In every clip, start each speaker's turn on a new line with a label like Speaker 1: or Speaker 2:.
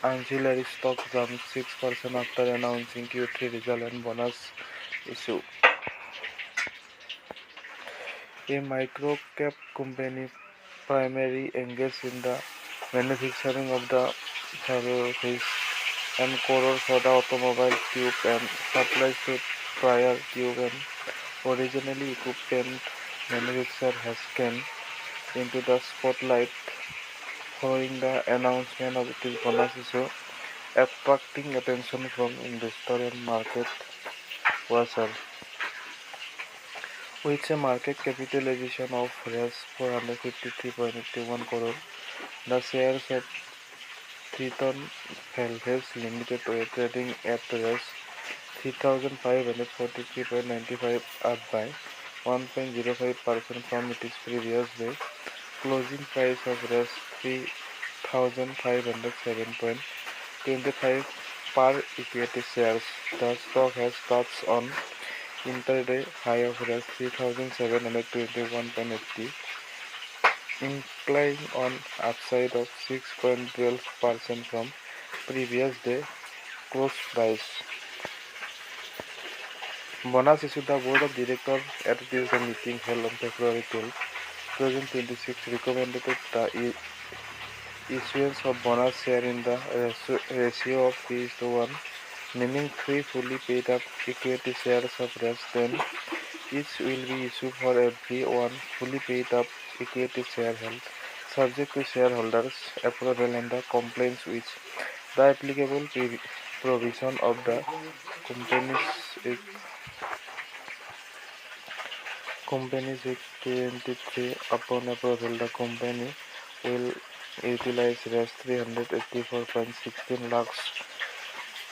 Speaker 1: Ancillary stock jumped 6% after announcing Q3 result and bonus issue. A micro-cap company primarily engaged in the manufacturing of the surface and core for the automobile tube and supplies to prior tube and originally equipment manufacturer has come into the spotlight following the announcement of its bonus issue, attracting attention from investor and market watchers. With a market capitalization of Rs 453.81 crore, the shares of Triton Valves Limited were trading at Rs 3,543.95, up by 1.05% from its previous day closing price of Rs 3,507.25 per equity shares. The stock has touched on intraday high of Rs 3,721.80, implying an upside of 6.12% from previous day close price. Bonus issue. The board of directors at this meeting held on February 12, 2026 recommended the issuance of bonus share in the ratio of 3:1, meaning 3 fully paid up equity shares of Rs 10 each will be issued for every one fully paid up equity share held, subject to shareholders' approval and the compliance with the applicable provision of the Companies Act 23. Upon approval, the company will utilize Rs 384.16 lakhs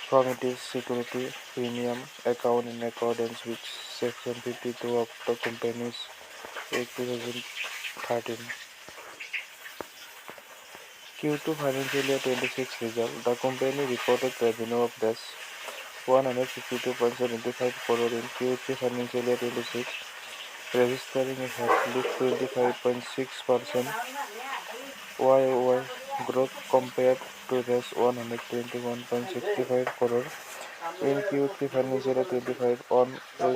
Speaker 1: from its security premium account in accordance with Section 52 of the Companies Act 2013. Q2 financial year 26 result. The company reported revenue of Rs 152.75 crore in Q3 financial year 26, registering a healthy 25.6% YoY growth compared to Rs 121.65 crore in Q3 financial year 25. On a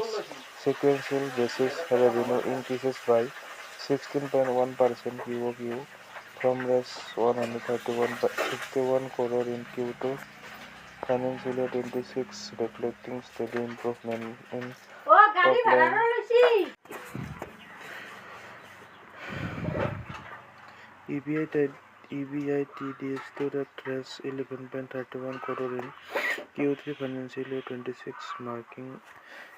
Speaker 1: sequential basis, revenue increases by 16.1% QoQ from Rs 131.51 crore in Q2 financial year 26, reflecting steady improvement in top line. EBITDA stood at Rs 11.31 crore in Q3 financial year 26, marking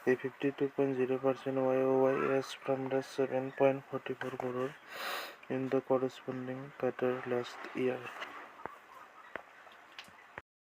Speaker 1: a 52.0% YoY rise from Rs 7.44 crore in the corresponding quarter last year.